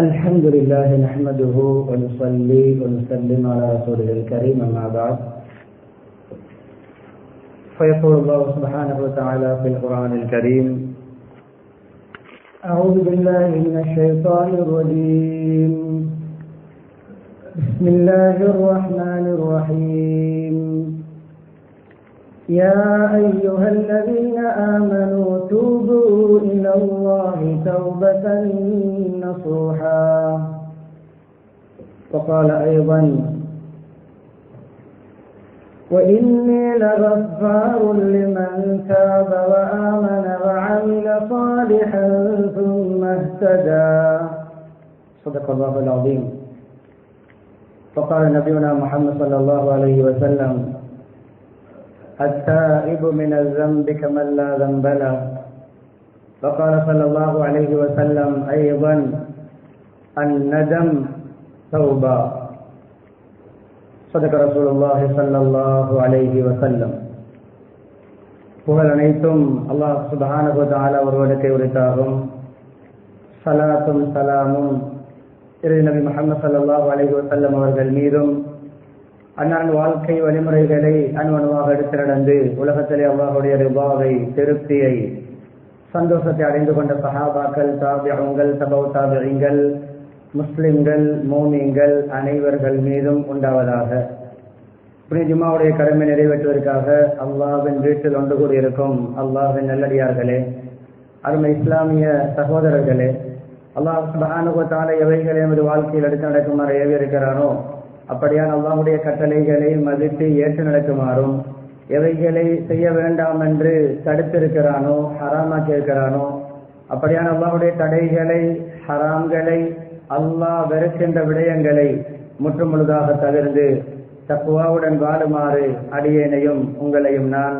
الحمد لله نحمده ونصلي ونسلم على رسوله الكريم أما بعد فيقول الله سبحانه وتعالى في القرآن الكريم أعوذ بالله من الشيطان الرجيم بسم الله الرحمن الرحيم يا أيها الذين آمنوا توبوا إلى الله توبة نصوحا وقال أيضا وإني لغفار لمن تاب وآمن وعمل صالحا ثم اهتدى صدق الله العظيم. وقال نبينا محمد صلى الله عليه وسلم التائب من الذنب كمن لا ذنب له. وقال صلى الله عليه وسلم أيضا الندم توبة. صدق رسول الله صلى الله عليه وسلم. புகழ் அனைத்தும் அல்லாஹ் சுப்ஹானஹு வ தஆலா ஒருவனுக்கே உரித்தாகும். ஸலாத்தும் ஸலாமும் இறை நபி முஹம்மது ஸல்லல்லாஹு அலைஹி வஸல்லம் அவர்கள் மீதும் அன்னாரின் வாழ்க்கை வழிமுறைகளை அணுவணுவாக எடுத்து நடந்து உலகத்திலே அல்லாஹ்வுடைய ரிபாவை, திருப்தியை, சந்தோஷத்தை அடைந்து கொண்ட சஹாபாக்கள், தாபிஊன்கள், தபவு தாபிஈன்கள், முஸ்லிம்கள், மோமின்கள் அனைவர்கள் மீதும் உண்டாவதாக. இப்படி ஜும்மாவுடைய கடமை நிறைவேற்றுவதற்காக அல்லாஹ்வின் வீட்டில் ஒன்று கூடியிருக்கும் அல்லாஹ்வின் நல்லடியார்களே, அருமை இஸ்லாமிய சகோதரர்களே, அல்லாஹ் சுப்ஹானஹு வ தஆலா எவைகளை நமது வாழ்க்கையில் எடுத்து நடக்குமாறு ஏவி இருக்கிறானோ அப்படியான அல்லாஹ்வுடைய கட்டளைகளை மதித்து ஏற்று நடக்குமாறும், எவைகளை செய்ய வேண்டாம் என்று தடுத்திருக்கிறானோ, ஹராமாக்கி இருக்கிறானோ அப்படியான அல்லாஹ்வுடைய தடைகளை, ஹராம்களை, அல்லாஹ் வெறுக்கின்ற விடயங்களை முற்று முழுதாக தவிர்த்து தக்வாவுடன் வாழுமாறு அடியேனையும் உங்களையும் நான்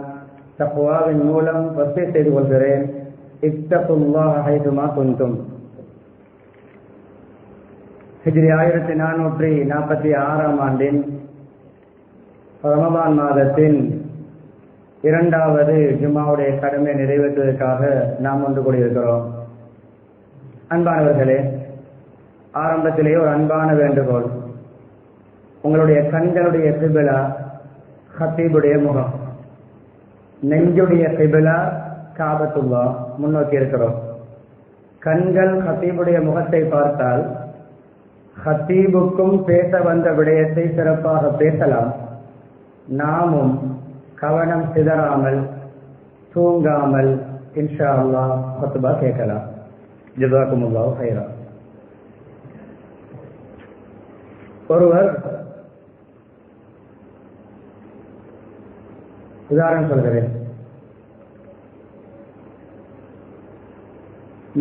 தக்வாவின் மூலம் வசியத் செய்து கொள்கிறேன். இத்தகுல்லாஹ ஹைதுமா குன்தும். ஹிஜ்ரி 1446 ஆண்டின் ரமலான் மாதத்தின் 2வது ஜும்மாவுடைய கடமை நிறைவேற்றுவதற்காக நாம் ஒன்று கூடியிருக்கிறோம். அன்பானவர்களே, ஆரம்பத்திலேயே ஒரு அன்பான வேண்டுகோள். உங்களுடைய கண்களுடைய கிபிலா ஹத்தீபுடைய முகம், நெஞ்சுடைய கிபிலா காபத்துல்லா முன்னோக்கி இருக்கிறோம். கண்கள் ஹத்தீபுடைய முகத்தை பார்த்தால் ஹத்தீபுக்கும் பேச வந்த விடயத்தை சிறப்பாக பேசலாம். நாமும் கவனம் சிதறாமல் தூங்காமல் இன்ஷா அல்லாஹ் ஹுத்பா கேட்கலாம். ஜஸாக்குமுல்லாஹு ஹைரா. ஒருவர் உதாரணம் சொல்கிறேன்.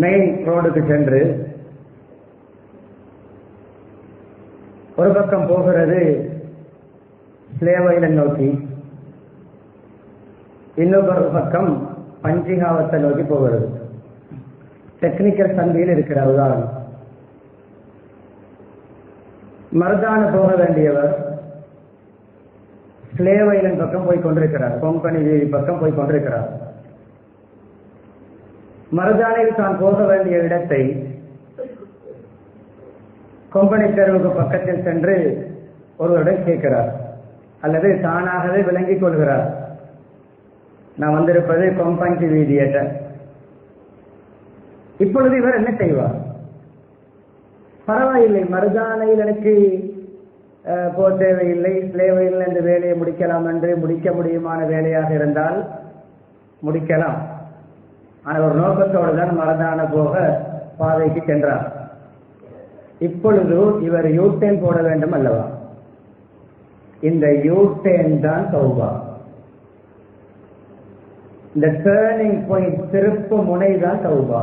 மெயின் ரோடுக்கு சென்று ஒரு பக்கம் போகிறது ஸ்லேவ் ஐலண்ட் நோக்கி, இன்னொரு பக்கம் பஞ்சிகாவத்தை நோக்கி போகிறது. டெக்னிக்கல் சந்தியில் இருக்கிற உதாரணம். மர்தான போக வேண்டியவர் ஸ்லேவ் ஐலண்ட் பக்கம் போய் கொண்டிருக்கிறார், கொங்கனி வீதி பக்கம் போய் கொண்டிருக்கிறார். மர்தானில் தான் போக வேண்டிய இடத்தை கொம்பனி தெருவுக்கு பக்கத்தில் சென்று ஒருவரிடம் கேட்கிறார், அல்லது தானாகவே விளங்கிக் கொள்கிறார், நான் வந்திருப்பது கொம்பஞ்சி வீதியட்ட. இப்பொழுது இவர் என்ன செய்வார்? பரவாயில்லை, மருதானையில் எனக்கு போக தேவையில்லை, ஸ்லேவையில் இந்த வேலையை முடிக்கலாம் என்று முடிக்க முடியுமான வேலையாக இருந்தால் முடிக்கலாம். ஆனால் ஒரு நோக்கத்தோடு தான் மருதான போக பாதைக்கு சென்றார். இப்பொழுது இவர் யூடேன் போட வேண்டும் அல்லவா? இந்த யூடேன் தான் தௌபா. இந்த டர்னிங் பாயிண்ட், திருப்பு முனை தான் தௌபா.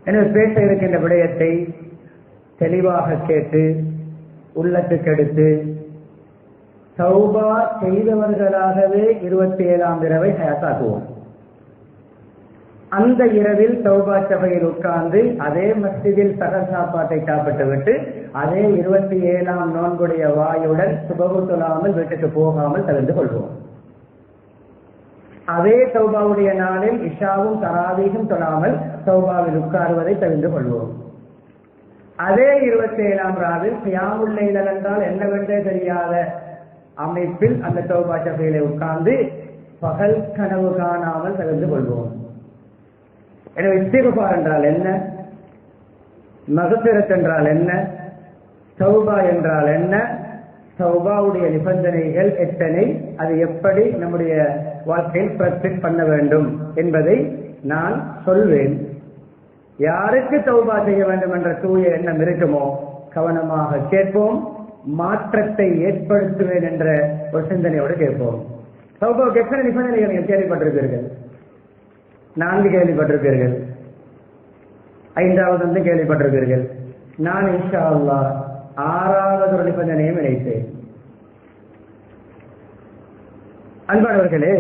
எனவே பேச இருக்கின்ற விடயத்தை தெளிவாக கேட்டு உள்ளத்துக்கு எடுத்து தௌபா செய்தவர்களாகவே 27ஆம் இரவை ஹயாத்தாக்குவோம். அந்த இரவில் தௌபா சபையில் உட்கார்ந்து அதே மஸ்ஜிதில் சகர் சாப்பாட்டை சாப்பிட்டு விட்டு அதே 27ஆம் நோன்புடைய வாயுடன் சுபகு தொழாமல் வீட்டுக்கு போகாமல் தவிர்த்து கொள்வோம். அதே தௌபாவுடைய நாளில் இஷாவும் தராவீகும் தொழாமல் தௌபாவில் உட்காருவதை தவிர்த்து கொள்வோம். அதே 27ஆம் ராவில் கியாமுல் லைல் என்றால் என்னவென்றே தெரியாத அமைப்பில் அந்த தௌபா ஷஃபீயிலே உட்கார்ந்து பகல் கனவு காணாமல் தகுந்து கொள்வோம். எனவே இஸ்திக்ஃபார் என்றால் என்ன, மக்ஃபிரத் என்றால் என்ன, தௌபா என்றால் என்ன, தௌபாவுடைய நிபந்தனைகள் எத்தனை, அது எப்படி நம்முடைய வாழ்க்கையில் பிராக்டிஸ் பண்ண வேண்டும் என்பதை நான் சொல்வேன். யாருக்கு தௌபா செய்ய வேண்டும் என்ற தூய எண்ணம் இருக்குமோ கவனமாக கேட்போம். மாற்றத்தை ஏற்படுத்துவேன் என்ற ஒரு சிந்தனையோடு கேட்போம். தௌபாவுக்கு எத்தனை நிபந்தனைகள் நீங்கள் கேள்விப்பட்டிருப்பீர்கள்? 4 கேள்விப்பட்டிருப்பீர்கள், 5வது வந்து கேள்விப்பட்டிருப்பீர்கள். நான் இன்ஷா அல்லாஹ் 6வது ஒரு நிபந்தனையும் நினைத்தேன். அன்பானவர்களே,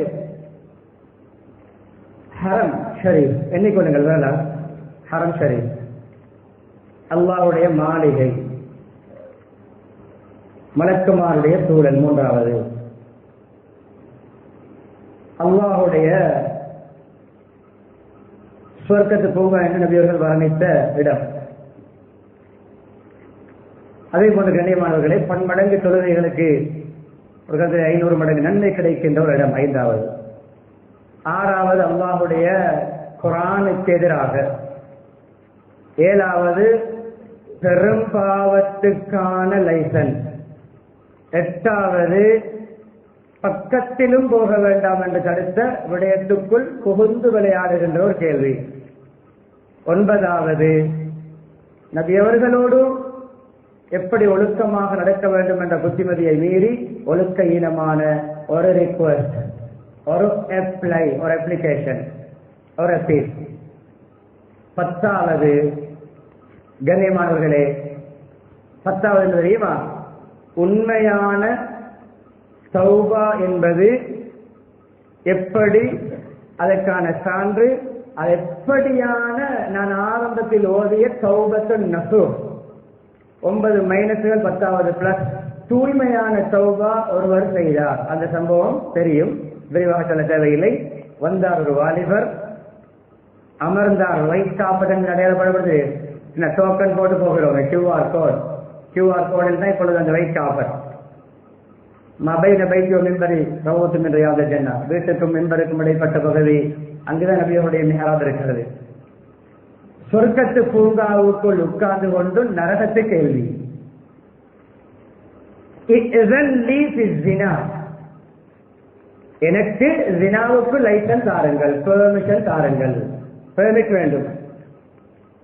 ஹரம் ஷரீப் எண்ணிக்கொள்ளுங்கள். வேளாண் ஹரம் ஷரீப் அல்லாஹ்வுடைய மாளிகை, மலக்குமாருடைய சூழல். 3வது அல்லாஹ்வுடைய சுவர்க்கத்து பூங்கா என்று நபியவர்கள் வர்ணித்த இடம். அதே போன்ற கண்ணியமானவர்களை பன்மடங்கு தொழுகைகளுக்கு ஒரு 500 மடங்கு நன்மை கிடைக்கின்ற ஒரு இடம் 5வது. 6வது அல்லாஹ்வுடைய குர்ஆனுக்கு எதிராக. 7வது பெரும் பாவத்துக்கான லைசன்ஸ். 8வது பக்கத்திலும் போக வேண்டாம் என்று தடுத்த விடயத்துக்குள் புகுந்து விளையாடுகின்ற ஒரு கேள்வி. 9வது நபியவர்களோடு எப்படி ஒழுக்கமாக நடக்க வேண்டும் என்ற புத்திமதியை மீறி ஒழுக்க ஈனமான ஒரு ரிக்வெஸ்ட், ஒரு அப்ளை, ஒரு அப்ளிகேஷன், ஒரு அப்பீல். 10வது கண்ணியமானவர்களே, 10வது தெரியுமா? உண்மையான தௌபா என்பது எப்படி, அதற்கான சான்று, அது எப்படியான நான் ஆரம்பத்தில் ஓதிய தௌபத்து நசூஹ். 9 மைனஸ்கள், 10வது பிளஸ். தூய்மையான தௌபா ஒருவர் செய்தார். அந்த சம்பவம் தெரியும், விரிவாக சொல்ல தேவையில்லை. வந்தார் ஒரு வாலிபர், அமர்ந்தார். லைட் காப்பதன் அடையாளப்படுவது டோக்கன் போட்டு போகிறோம். QR கோடில் தான் இப்பொழுது அந்த லைட் காப்பர். மபைன பைத்தியோ மின்பரி ரவுத்தும் என்று யாவது ஜன்னா, வீட்டுக்கும் மின்பருக்கும் இடைப்பட்ட பகுதி, அங்குதான் நபியோடைய மிஹராப் இருக்கிறது. சொர்க்கத்து பூங்காவுக்குள் உட்கார்ந்து கொண்டு நரகத்து கேள்வி. எனக்கு ஜினாவுக்கு லைசன்ஸ் தாருங்கள், பெர்மிஷன் தாருங்கள். பெர்மிட் வேண்டும்.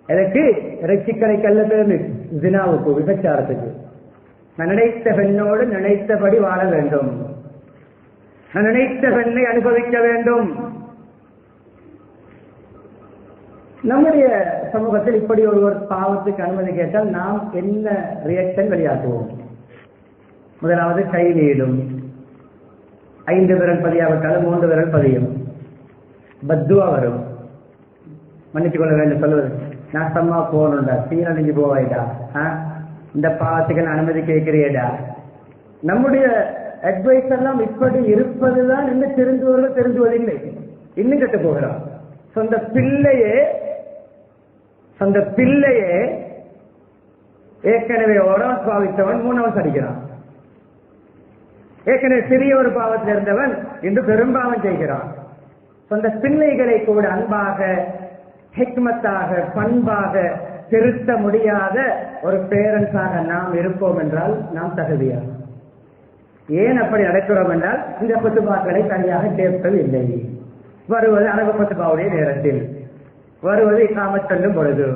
எனக்கு இறைச்சிக்கரைக்கல்ல பெர்மிட், ஜினாவுக்கு, விபச்சாரத்துக்கு. நான் நினைத்த பெண்ணோடு நினைத்தபடி வாழ வேண்டும், நான் நினைத்த பெண்ணை அனுபவிக்க வேண்டும். நம்முடைய சமூகத்தில் இப்படி ஒரு பாவத்துக்கு அனுமதி கேட்டால் நாம் என்ன ரியாக்ஷன் வெளியாக்குவோம்? முதலாவது கை நீடும். 5 விரல் பதியாவிட்டாலும் 3 விரல் பதியும். பத்துவா வரும். மன்னித்துக் கொள்ள வேண்டும் சொல்லுவது, நாசமா போகணும்டா, சீரழிஞ்சு போவாய்டா, இந்த பாவத்துக்கு அனுமதி கேட்கிறேடா. நம்முடைய அட்வைஸ் எல்லாம் இப்படி இருப்பதுதான் இன்னும் தெரிந்துவதில்லை. இன்னும் கெட்டு போகிறோம். சொந்த பிள்ளையே ஏற்கனவே ஒரான் பாவித்தவன் 3வது அடிக்கிறான். ஏற்கனவே சிறிய ஒரு பாவத்தில் இருந்தவன் இன்று பெரும்பாவம் செய்கிறான். சொந்த பிள்ளைகளை கூட அன்பாக, ஹிக்மத்தாக, பண்பாக திருத்த முடியாத ஒரு பேரண்ட்ஸாக நாம் இருப்போம் என்றால் நாம் தகுதியா? ஏன் அப்படி நடக்கிறோம் என்றால் இந்த குத்துபாக்களை சரியாக கேட்பதில்லை. வருவது அரபு குத்துபாவுடைய நேரத்தில், வருவது இக்காமத் சொல்லும் பொழுது,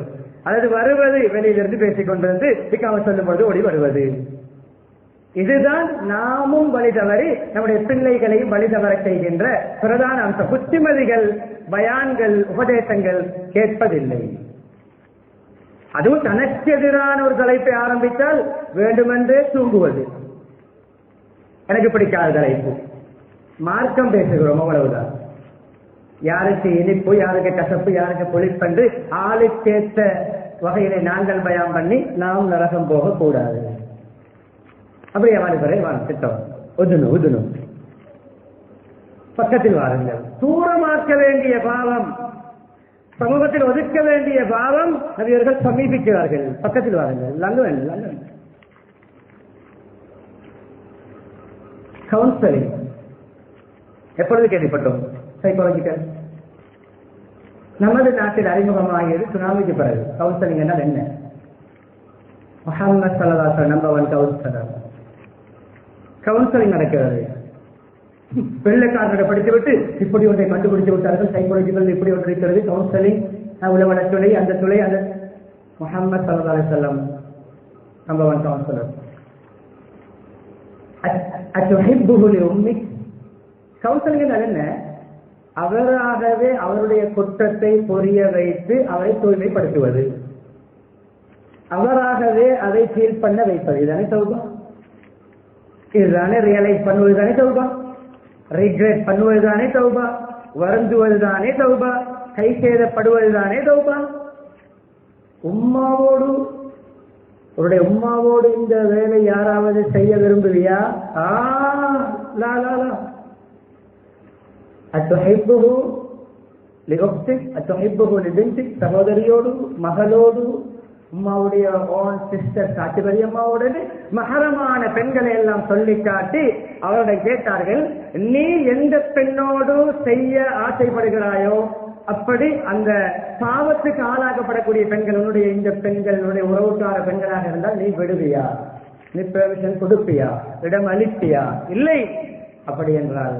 அல்லது வருவது வெளியிலிருந்து பேசிக் கொண்டிருந்து இக்காமத் சொல்லும் பொழுது ஓடி வருவது. இதுதான் நாமும் வழி தவறி நம்முடைய பிள்ளைகளையும் வழி தவற செய்கின்ற பிரதான அம்சம். புத்திமதிகள், பயான்கள், உபதேசங்கள் கேட்பதில்லை. அதுவும் தனக்கு எதிரான ஒரு தலைப்பை ஆரம்பித்தால் வேண்டுமென்றே தூங்குவது. எனக்கு பிடிக்காத தலைப்பு. மார்க்கம் பேசுகிறோம், அவ்வளவுதான். யாருக்கு இனிப்பு, யாருக்கு கசப்பு, யாருக்கு புளிப்பென்று ஆளுக்கேற்ற வகையிலே நாங்கள் பயம் பண்ணி நாம் நரகம் போக கூடாது. அப்படியே வாலிபரை திட்டம் உதுணும். பக்கத்தில் வாருங்கள். தூரமாக்க வேண்டிய பாவம், சமூகத்தில் ஒதுக்க வேண்டிய பாவம் நபியர்கள் சமீபிக்கிறார்கள். பக்கத்தில் வாருங்கள். கவுன்சிலிங் எப்பொழுது கேள்விப்பட்டோம்? சைக்காலஜிக்கல் நமது நாட்டில் அறிமுகமாகியது சுனாமிக்கு பிறகு. கவுன்சிலிங் என்றால் என்ன? முஹம்மது ஸல்லல்லாஹு அலைஹி வஸல்லம் நம்பர் 1 கவுன்சிலர். கவுன்சிலிங் நடக்கிறது. வெள்ளைக்காரர்களை படித்துவிட்டு இப்படி ஒன்றை கண்டுபிடித்து விட்டார்கள். சைக்காலஜிக்கல் இப்படி ஒன்று இருக்கிறது. கவுன்சிலிங் உளவள துறை, அந்த துறை, அந்த முஹம்மது ஸல்லல்லாஹு அலைஹி வஸல்லம் நம்பர் 1 கவுன்சிலர். அத்துஹிப்புஹு லிஉம்மிக். கவுன்சிலிங் என்ன? அவராகவே அவருடைய குற்றத்தை புரிய வைத்து அவரை தூய்மைப்படுத்துவது, அவராகவே அதை ஃபீல் பண்ண வைப்பது. இதுதானே தௌபா. இதுதானே ரியலைஸ் பண்ணுவதுதானே தௌபா. ரிக்ரெட் பண்ணுவதுதானே தௌபா. வருந்துவதுதானே தௌபா. கை சேதப்படுவதுதானே தௌபா. உன்னுடைய உம்மாவோடு இந்த வேலை யாராவது செய்ய விரும்புவியா? அத்துஹிப்புஹு லிஉக்திக், அத்துஹிப்புஹு லிபின்திக். சகோதரியோடு, மகளோடு, உம்மாவுடைய ஓன் சிஸ்டர் காட்டு பெரியம்மாவோடு மஹரமான பெண்களை எல்லாம் சொல்லி காட்டி அவர்களை கேட்டார்கள், நீ எந்த பெண்ணோடு செய்ய ஆசைப்படுகிறாயோ அப்படி அந்த பாவத்துக்கு ஆளாக்கப்படக்கூடிய பெண்கள் உன்னுடைய இந்த பெண்கள் உன்னுடைய உறவுக்கார பெண்களாக இருந்தால் நீ விடுவியா? நீ பெர்மிஷன் கொடுப்பியா? இடம் அளிப்பியா? இல்லை. அப்படி என்றால்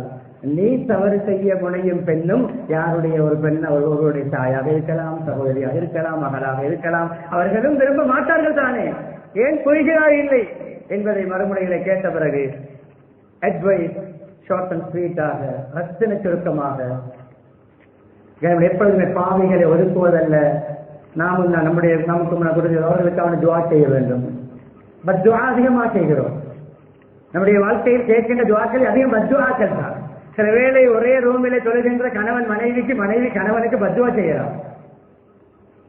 நீ தவறு செய்ய முனையும் பெண்ணும் யாருடைய ஒரு பெண், ஒருவருடைய தாயாக இருக்கலாம், சகோதரியாக இருக்கலாம், மகளாக இருக்கலாம், அவர்களும் விரும்ப மாட்டார்கள் தானே. ஏன் புரிகிறார் இல்லை என்பதை மறுமுறைகளை கேட்ட பிறகு அட்வைஸ் ஷார்ட் அண்ட் ஸ்வீட்டாக, ரத்தின சுருக்கமாக, எப்பொழுதுமே பாவிகளை ஒதுக்குவதல்ல. நாமும் நமக்கு அவர்களுக்கான துவா செய்ய வேண்டும். பத் துவா அதிகமாக செய்கிறோம். நம்முடைய வாழ்க்கையில் கேட்கின்ற துவாக்கள் அதிகம் பத் துவாக்கள் தான். சில வேளை ஒரே ரூமிலே தொழுகின்ற கணவன் மனைவிக்கு, மனைவி கணவனுக்கு பத்துவா செய்யலாம்.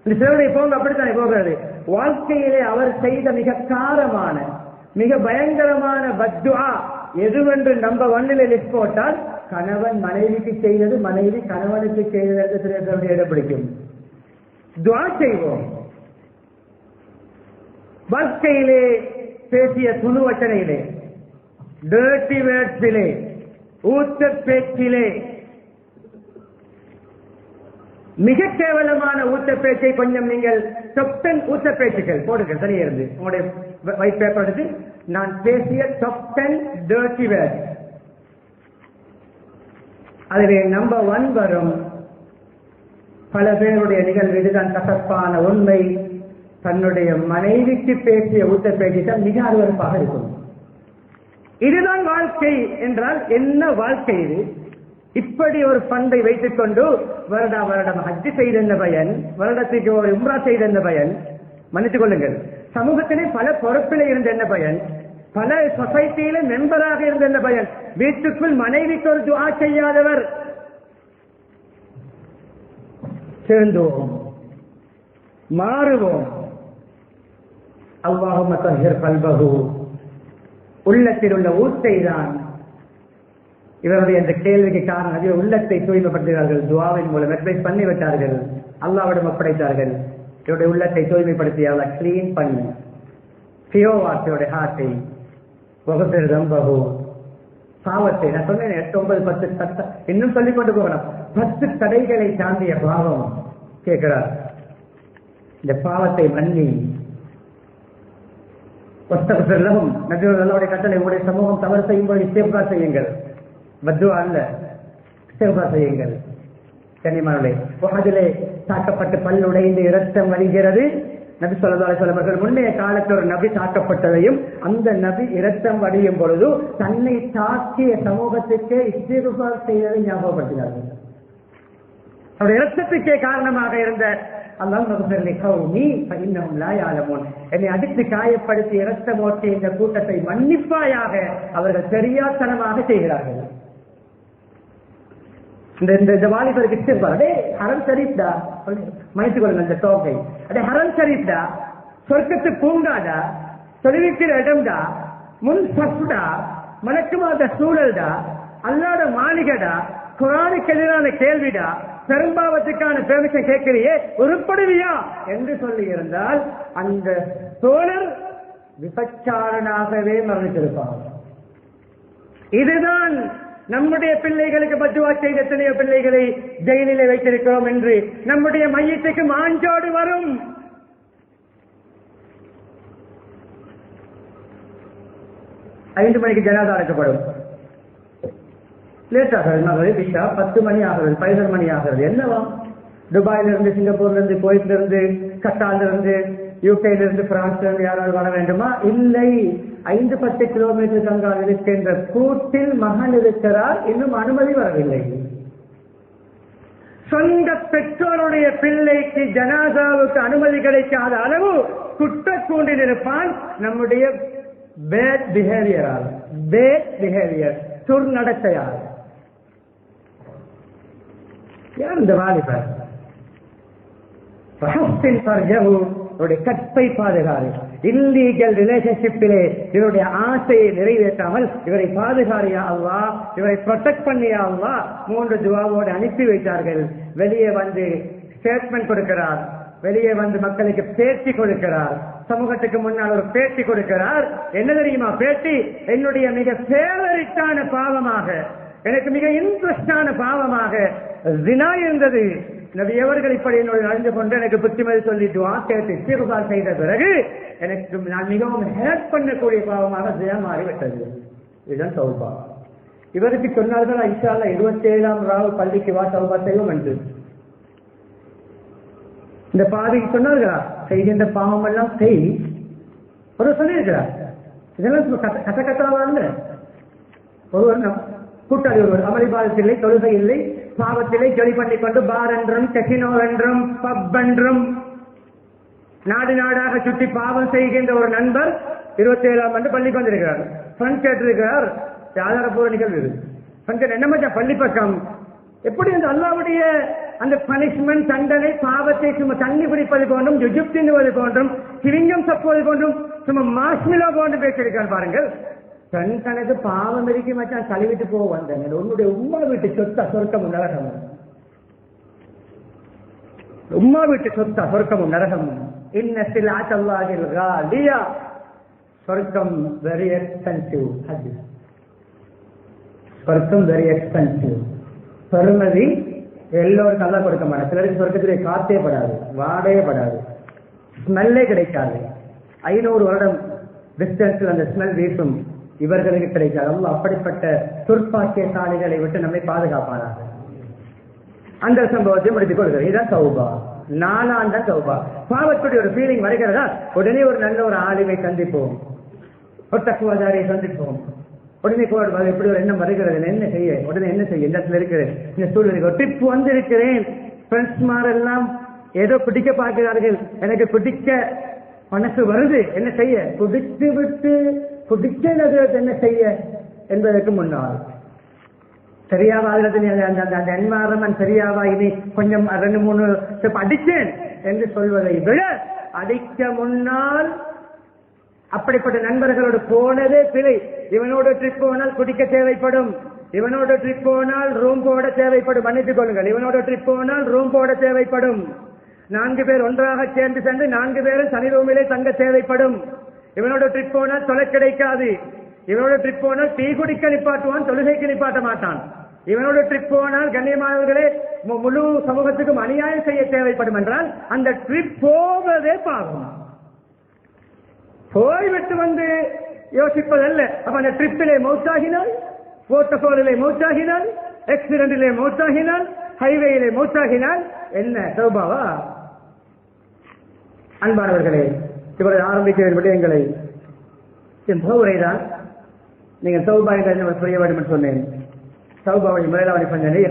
இந்த சிலருடைய போங்க அப்படித்தானே போகிறது. வாழ்க்கையிலே அவர் செய்த மிக காரமான, மிக பயங்கரமான பத்துவா எதுவென்று நம்பர் 1 லிஸ்ட் போட்டால் கணவன் மனைவிக்கு செய்தது, மனைவி கணவனுக்கு செய்தது. சில பேருடைய இடம் பிடிக்கும். துவா செய்வோம். வாழ்க்கையிலே பேசிய துணுவட்டனையிலே, டர்ட்டி வேர்ட்ஸிலே, ஊத்த பேச்சிலே, மிக கேவலமான ஊத்த பேச்சை கொஞ்சம் நீங்கள் top 10 ஊத்த பேச்சுகள் போடுங்கள். சரியா இருந்து உங்களுடைய ஒயிட் பேப்பர் எடுத்து நான் பேசிய top 10 dirty words, அதிலே நம்பர் 1 வரும். பல பேருடைய நிகழ்வு இதுதான் கசப்பான உண்மை. தன்னுடைய மனைவிக்கு பேசிய ஊத்த பேச்சு தான் மிக அருவருப்பாக இருக்கும். இதுதான் வாழ்க்கை என்றால் என்ன வாழ்க்கை இது? இப்படி ஒரு பண்பை வைத்துக் கொண்டு வருடம் ஹஜ் செய்த என்ன பயன்? வருடத்துக்கு ஒரு உம்ரா செய்த என்ன பயன்? மன்னித்துக் கொள்ளுங்கள். சமூகத்திலே பல பொறுப்பிலே இருந்த என்ன பயன்? பல சொசைட்டியில மெம்பராக இருந்த என்ன பயன்? வீட்டுக்குள் மனைவிக்கு ஒரு துஆ செய்யாதவர். சேர்ந்துவோம், மாறுவோம். அல்லாஹும்ம தஹ்ஹிர் கல்பஹு, உள்ளத்தில் உள்ள ஊத்தை தான் இவருடைய இந்த கேள்விக்கு காரணம். அதிக உள்ளத்தை தூய்மைப்படுத்துகிறார்கள். துஆவின் மூலம் அட்வைஸ் பண்ணி விட்டார்கள், அல்லாஹ்விடம் ஒப்படைத்தார்கள். இவருடைய உள்ளத்தை தூய்மைப்படுத்தி அவளை கிளீன் பண்ணி பியோவாத்தையோட ஹார்ட்டை வகுப்பில் ரம்பகு பாவத்தை நான் சொன்னேன் 8, 9, 10 இன்னும் சொல்லிக் கொண்டு போகலாம். 10 தடைகளை தாண்டிய பாவம் கேட்கிறார். இந்த பாவத்தை மன்னி நபியுடைய கட்டளை, உங்களுடைய சமூகம் தவறு செய்யும்போது இஸ்திக்ஃபார் செய்யுங்கள், பத்துவா அல்ல, இஸ்திக்ஃபார் செய்யுங்கள். கண்ணியமானவர்களே, உஹதிலே தாக்கப்பட்டு பல் உடைந்து இரத்தம் வழிகிறது. நபி ஸல்லல்லாஹு அலைஹி வஸல்லம் அவர்கள் முன்னைய காலத்தில் ஒரு நபி தாக்கப்பட்டதையும் அந்த நபி இரத்தம் வடியும் பொழுது தன்னை தாக்கிய சமூகத்துக்கே இஸ்திக்ஃபார் செய்வதை ஞாபகப்படுத்தினார்கள். அவருடைய இரத்தத்துக்கே காரணமாக இருந்த என்னை அடித்து காயப்படுத்தி இரத்தம் ஓட்டிய இந்த கூட்டத்தை மன்னிப்பாயாக அவர்கள் தெரியாத்தனமாக செய்கிறார்கள். இந்த வாலிபருக்கு இஸ்திக்ஃபார், ஹரம் ஷரீஃப்டா, மன்னித்துக் கொள்ளுங்கள் இந்த டோக்கை, அடே ஹரம் ஷரீஃப்டா, சொர்க்கத்து பூங்காடா, தொழுவிக்கிற இடம்டா, முன் சஃப்டா, மலக்குமாத சூழல்டா, அல்லாத மாளிகடா, குர்ஆனுக்கு எதிரான கேள்விடா, பெரும்பாவத்துக்கான பெர்மிஷன் கேட்கிறியே உருப்படுவியா என்று சொல்லி இருந்தால் அந்த தோழர் விபச்சாரனாகவே மரணித்திருப்பார். இதுதான் நம்முடைய பிள்ளைகளுக்கு பத்துவா செய்த எத்தனையோ பிள்ளைகளை ஜெயிலிலே வைத்திருக்கிறோம் என்று நம்முடைய மையத்துக்கு மாஞ்சோடு வரும். ஐந்து மணிக்கு ஜனாதா அடைக்கப்படும். லேட் ஆகிறது, விஷா 10 மணி ஆகிறது, 11 மணி ஆகிறது. என்னவா துபாயில இருந்து, சிங்கப்பூர்ல இருந்து, குவைத்ல இருந்து, கட்டார்ல இருந்து, யூகேல இருந்து, பிரான்ஸ்ல இருந்து யாராவது வர வேண்டுமா? இல்லை. 5-10 கிலோமீட்டருக்கு அங்கால் இருக்கின்ற கூட்டில் மகன் இருக்கிறார், இன்னும் அனுமதி வரவில்லை. சொந்த பெற்றோருடைய பிள்ளைக்கு ஜனாதாவுக்கு அனுமதி கிடைக்காத அளவு குற்றக்கூண்டில் இருப்பான். நம்முடைய பேட் பிஹேவியரால், துர்நடத்தையால். யார் இந்த வாலிபர்? கற்பை பாதுகாரு. இல்லீகல் ரிலேஷன்ஷிப்பிலே இவருடைய ஆசையை நிறைவேற்றாமல் இவரை பாதுகாரியா அல்லா, இவரை ப்ரொடெக்ட் பண்ணியா அல்லா 3 துவாவோடு அனுப்பி வைத்தார்கள். வெளியே வந்து ஸ்டேட்மெண்ட் கொடுக்கிறார், வெளியே வந்து மக்களுக்கு பேட்டி கொடுக்கிறார், சமூகத்துக்கு முன்னால் ஒரு பேட்டி கொடுக்கிறார். என்ன தெரியுமா பேட்டி? என்னுடைய மிக ஃபேவரிட்டான பாவமாக, எனக்கு மிக இன்ட்ரெஸ்டான பாவமாக ஜினா இருந்தது. நபி அவர்கள் இப்படி என்னோடு நடந்து கொண்டு எனக்கு புத்திமதி சொல்லிட்டு கேட்டு சீர்கால் செய்த பிறகு எனக்கு நான் மிகவும் ஹேட் பண்ணக்கூடிய பாவமாக ஜினா மாறிவிட்டது. இதுதான் தௌபா. இவருக்கு சொன்னார்கள் இன்ஷா அல்லாஹ் 27ஆம் ராவு பள்ளிக்கு வா, தௌபா செய்வோம் என்று. இந்த பாதிக்கு சொன்னார்களா? செய்கின்ற பாவம் எல்லாம் செய் ஒரு சொல்லியிருக்கிறார். இதெல்லாம் கசகத்தாவாங்க. ஒருவர் கூட்டாளி ஒருவர் அமளிபாதத்தில்லை, தொழுகை இல்லை, பாவத்திலே ஜொலி பண்ணி கொண்டு பார் என்றும் கசினோ என்றும் பப் என்றும் நாடு நாடாக சுற்றி பாவம் செய்கின்ற ஒரு நண்பர் 27ஆம் ஆண்டு பள்ளிக்கு வந்திருக்கிறார். ஃப்ரெண்ட் கேட்டிருக்கிறார், ஆதாரப்பூர்வ நிகழ்வு. என்ன மச்சா பள்ளி பக்கம் எப்படி அந்த அல்லாவுடைய அந்த பனிஷ்மெண்ட் தண்டனை பாவத்தை சும்மா தண்ணி குடிப்பது போன்றும், ஜுஜுப் தின்னுவது போன்றும், சிவிங்கம் தப்புவது போன்றும், சும்மா மாஸ்மிலோ போன்று பேசியிருக்கார் பாருங்கள். தன் தனக்கு பாவம் இருக்கு மச்சான் கழுவிட்டு போக வந்தாங்க. உன்னுடைய உம்மா வீட்டு சொத்தா சொர்க்கமும் நரகமும், உம்மா வீட்டு சொத்தா சொர்க்கமும் நரகமும். இன்னத்தில் ஆத்தல்லாஹில் காலியா, சொர்க்கம் வெரி எக்ஸ்பென்சிவ். சொர்க்கம் வெரி எக்ஸ்பென்சிவ். பெருமதி எல்லோருக்கும் நல்லா கொடுக்க மாட்டாங்க. சிலருக்கு சொர்க்கத்திலே காத்தே படாது, வாடையே படாது, ஸ்மெல்லே கிடைக்காது. 500 வருடம் டிஸ்டன்ஸில் அந்த ஸ்மெல் வீசும். இவர்களுக்கு கிடைக்காது. அப்படிப்பட்ட துர்ப்பாக்கியசாலிகளை விட்டு நம்மை பாதுகாப்பானாக. அந்த சம்பவத்தை முடித்துக் கொள்கிறது. இதுதான் தௌபா. 4ஆம் தான் தௌபா. பாவத்துடைய ஒரு ஃபீலிங் வருகிறதா, உடனே ஒரு நல்ல ஒரு ஆளுமை சந்திப்போம், ஒரு தக்குவாதாரியை சந்திப்போம். உடனே எப்படி ஒரு எண்ணம் வருகிறது, என்ன செய்ய, உடனே என்ன செய்ய, இந்த இடத்துல இருக்கிறேன், இந்த சூழ்நிலை ஒரு ட்ரிப் வந்திருக்கிறேன், ஃப்ரெண்ட்ஸ்மாரெல்லாம் ஏதோ பிடிக்க பார்க்கிறார்கள், எனக்கு பிடிக்க மனசு வருது, என்ன செய்ய, குடித்து விட்டு குடிக்கிறது என்ன செய்ய என்பதற்கு முன்னால் சரியாவா அந்த என்வாரன்மெண்ட் சரியாவா, இனி கொஞ்சம் 2-3 ஸ்டெப் அடிச்சேன் என்று சொல்வதை விட அடிக்க முன்னால் அப்படிப்பட்ட நண்பர்களோடு போனதே பிழை. இவனோட ட்ரிப் போனால் குடிக்க தேவைப்படும், இவனோட ட்ரிப் போனால் ரூம் போட தேவைப்படும். மன்னித்துக் கொள்ளுங்கள், இவனோட ட்ரிப் போனால் ரூம் போட தேவைப்படும். 4 பேர் ஒன்றாக சேர்ந்து சென்று 4 பேரும் தனி ரூமிலே தங்க தேவைப்படும். இவனோட ட்ரிப் போனால் தொலை கிடைக்காது. இவனோட ட்ரிப் போனால் டீ குடிக்க நிப்பாட்டுவான், தொழுகைக்கு நிப்பாட்ட மாட்டான். இவனோட ட்ரிப் போனால் கண்ணியமானவர்களே முழு சமூகத்துக்கும் அநியாயம் செய்ய தேவைப்படும் என்றால் அந்த ட்ரிப் போவதே பாவம். போய்விட்டு வந்து யோசிப்பதல்ல. அப்ப அந்த ட்ரிப்பிலே மௌத்தாகினால், போர்ட்டபோலிலே மௌத்தாகினால், ஆக்சிடென்டிலே மௌத்தாகினால், ஹைவேயிலே மௌத்தாகினால் என்ன தௌபாவா? அன்பானவர்களே, இவரை ஆரம்பிக்க விடயங்களை என் உரைதான். நீங்கள் தௌபா என்று புரிய வேண்டும் என்று சொன்னேன். தௌபாவை முதலாவது பண்ணி